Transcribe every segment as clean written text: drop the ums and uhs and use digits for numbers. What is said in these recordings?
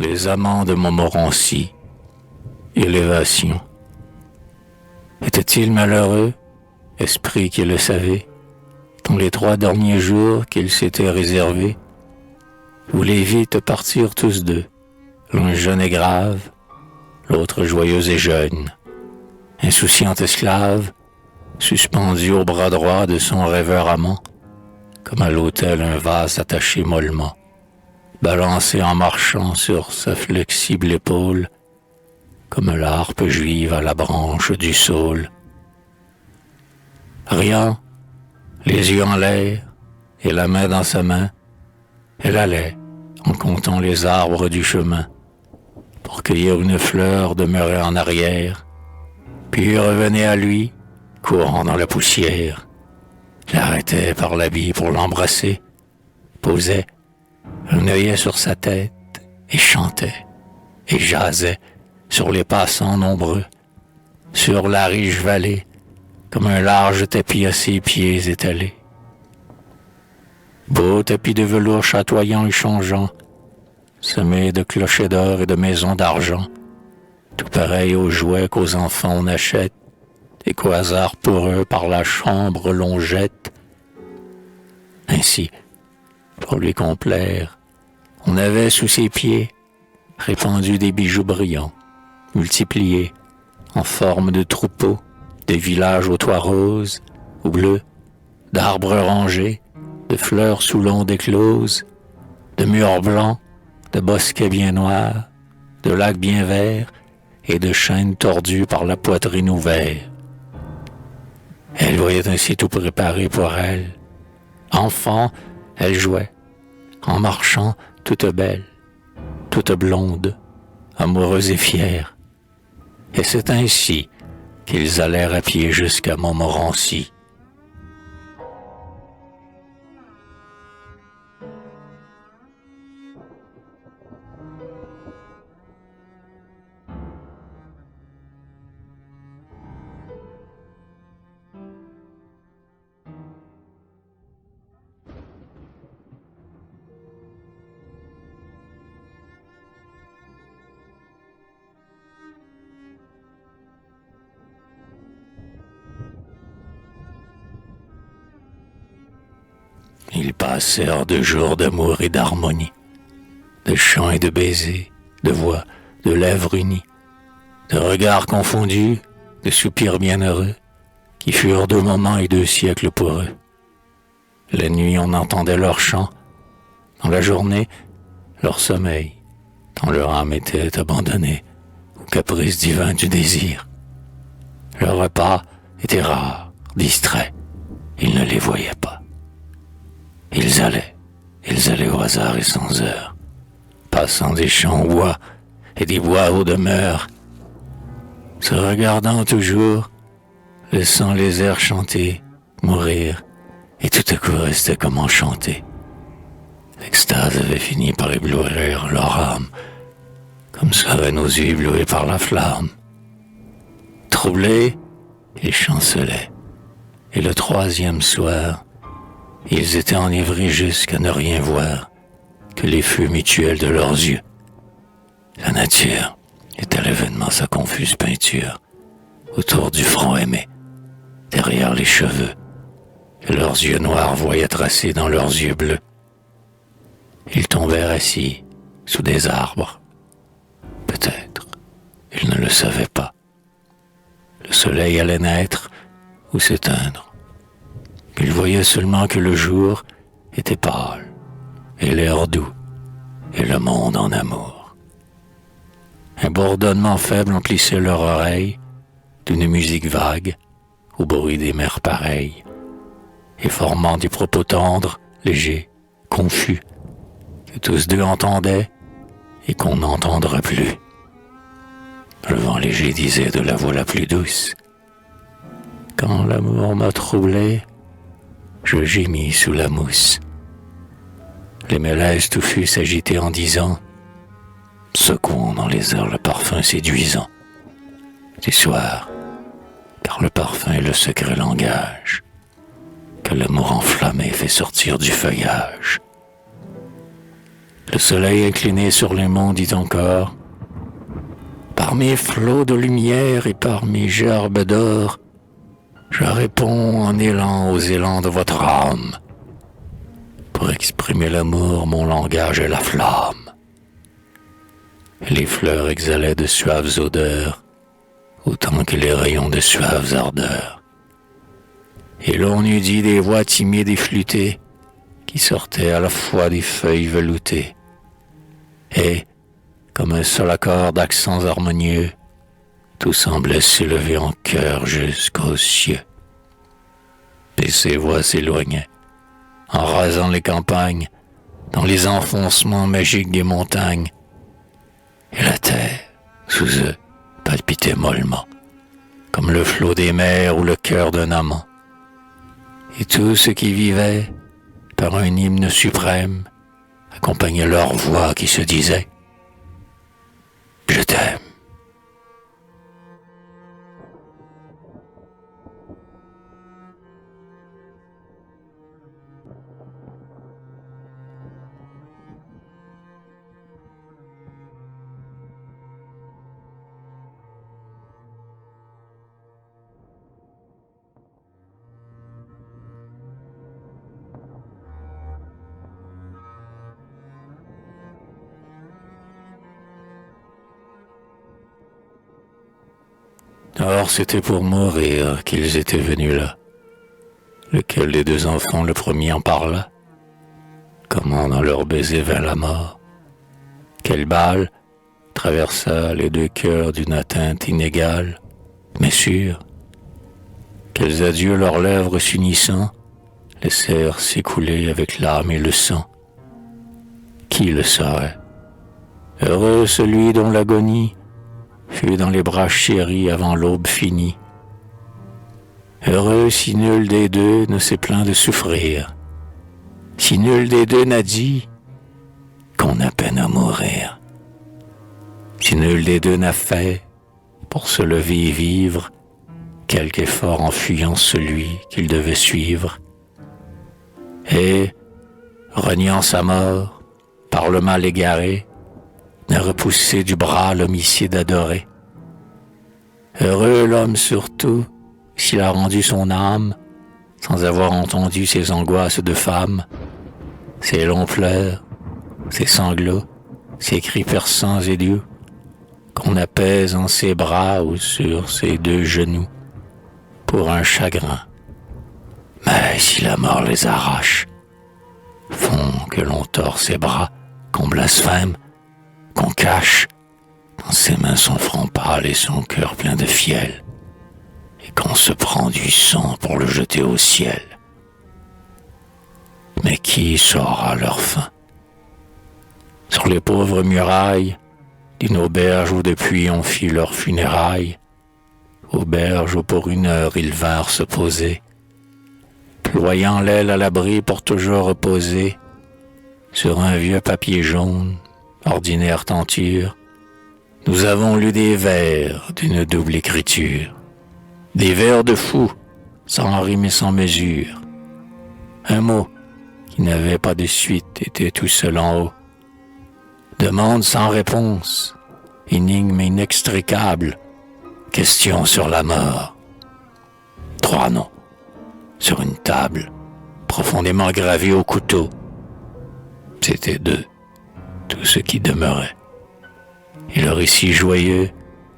Les amants de Montmorency, élévation. Était-il malheureux, esprit qui le savait, dans les 3 derniers jours qu'il s'était réservés? Vous les vîtes partir tous deux, l'un jeune et grave, l'autre joyeux et jeune, insouciant esclave, suspendu au bras droit de son rêveur amant, comme à l'autel un vase attaché mollement, balancé en marchant sur sa flexible épaule, comme la harpe juive à la branche du saule. Riant, les yeux en l'air et la main dans sa main, elle allait, en comptant les arbres du chemin, pour cueillir une fleur demeurée en arrière, puis revenait à lui, courant dans la poussière, l'arrêtait par l'habit pour l'embrasser, posait un œillet sur sa tête et chantait et jasait sur les passants nombreux, sur la riche vallée, comme un large tapis à ses pieds étalés. Beau tapis de velours chatoyant et changeant, semé de clochers d'or et de maisons d'argent, tout pareil aux jouets qu'aux enfants on achète, et qu'au hasard pour eux par la chambre l'on jette. Ainsi, pour lui complaire, on avait sous ses pieds répandu des bijoux brillants, multipliés en forme de troupeaux, de villages aux toits roses ou bleus, d'arbres rangés, de fleurs sous l'onde écloses, de murs blancs, de bosquets bien noirs, de lacs bien verts et de chênes tordus par la poitrine ouverte. Elle voyait ainsi tout préparé pour elle. Enfant, elle jouait, en marchant toute belle, toute blonde, amoureuse et fière. Et c'est ainsi qu'ils allèrent à pied jusqu'à Montmorency. Ils passèrent 2 jours d'amour et d'harmonie, de chants et de baisers, de voix, de lèvres unies, de regards confondus, de soupirs bienheureux, qui furent 2 moments et 2 siècles pour eux. La nuit, on entendait leurs chants, dans la journée, leur sommeil, quand leur âme était abandonnée au caprice divin du désir. Leur repas était rare, distrait, ils ne les voyaient pas. Ils allaient au hasard et sans heure, passant des champs aux bois et des bois aux demeures, se regardant toujours, laissant les airs chanter, mourir, et tout à coup restaient comme enchantés. L'extase avait fini par éblouir leur âme, comme seraient nos yeux éblouis par la flamme. Troublés, ils chancelaient, et le 3e soir, ils étaient enivrés jusqu'à ne rien voir que les feux mutuels de leurs yeux. La nature était l'événement sa confuse peinture, autour du front aimé, derrière les cheveux, que leurs yeux noirs voyaient tracés dans leurs yeux bleus. Ils tombèrent assis sous des arbres. Peut-être, ils ne le savaient pas. Le soleil allait naître ou s'éteindre. Ils voyaient seulement que le jour était pâle, et l'air doux, et le monde en amour. Un bourdonnement faible emplissait leur oreille d'une musique vague, au bruit des mers pareilles, et formant des propos tendres, légers, confus, que tous 2 entendaient et qu'on n'entendra plus. Le vent léger disait de la voix la plus douce: quand l'amour m'a troublé, je gémis sous la mousse. Les mélèzes touffus s'agitaient en disant, secouant dans les airs le parfum séduisant du soir, car le parfum est le secret langage que l'amour enflammé fait sortir du feuillage. Le soleil incliné sur les monts dit encore: par mes flots de lumière et par mes gerbes d'or, je réponds en élan aux élans de votre âme. Pour exprimer l'amour, mon langage est la flamme. Et les fleurs exhalaient de suaves odeurs, autant que les rayons de suaves ardeurs. Et l'on eût dit des voix timides et flûtées, qui sortaient à la fois des feuilles veloutées. Et, comme un seul accord d'accents harmonieux, tout semblait s'élever en chœur jusqu'aux cieux. Et ces voix s'éloignaient, en rasant les campagnes, dans les enfoncements magiques des montagnes. Et la terre, sous eux, palpitait mollement, comme le flot des mers ou le cœur d'un amant. Et tout ce qui vivait, par un hymne suprême, accompagnait leur voix qui se disait: je t'aime. Or, c'était pour mourir qu'ils étaient venus là. Lequel des deux enfants le premier en parla? Comment dans leur baiser vint la mort? Quelle balle traversa les deux cœurs d'une atteinte inégale, mais sûre? Quels adieux leurs lèvres s'unissant laissèrent s'écouler avec l'âme et le sang? Qui le saurait? Heureux celui dont l'agonie fut dans les bras chéris avant l'aube finie. Heureux si nul des deux ne s'est plaint de souffrir, si nul des deux n'a dit qu'on a peine à mourir, si nul des deux n'a fait, pour se lever et vivre, quelque effort en fuyant celui qu'il devait suivre, et, reniant sa mort, par le mal égaré, n'a repoussé du bras l'homicide adoré. Heureux l'homme surtout, s'il a rendu son âme, sans avoir entendu ses angoisses de femme, ses longs pleurs, ses sanglots, ses cris perçants et doux, qu'on apaise en ses bras ou sur ses deux genoux, pour un chagrin. Mais si la mort les arrache, font que l'on tord ses bras, qu'on blasphème, qu'on cache dans ses mains son front pâle et son cœur plein de fiel, et qu'on se prend du sang pour le jeter au ciel. Mais qui saura leur fin? Sur les pauvres murailles d'une auberge où depuis on fit leurs funérailles, auberge où pour une heure ils vinrent se poser, ployant l'aile à l'abri pour toujours reposer sur un vieux papier jaune, ordinaire tenture, nous avons lu des vers d'une double écriture, des vers de fou, sans rime et sans mesure. Un mot qui n'avait pas de suite était tout seul en haut. Demande sans réponse, énigme inextricable, question sur la mort. 3 noms, sur une table, profondément gravés au couteau. C'était 2, tout ce qui demeurait. Et le récit joyeux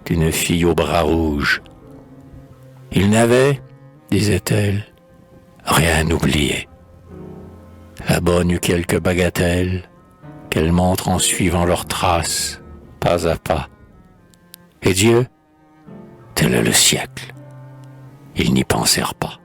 d'une fille aux bras rouges. Il n'avait, disait-elle, rien oublié. La bonne eut quelques bagatelles qu'elle montre en suivant leurs traces, pas à pas. Et Dieu, tel est le siècle, ils n'y pensèrent pas.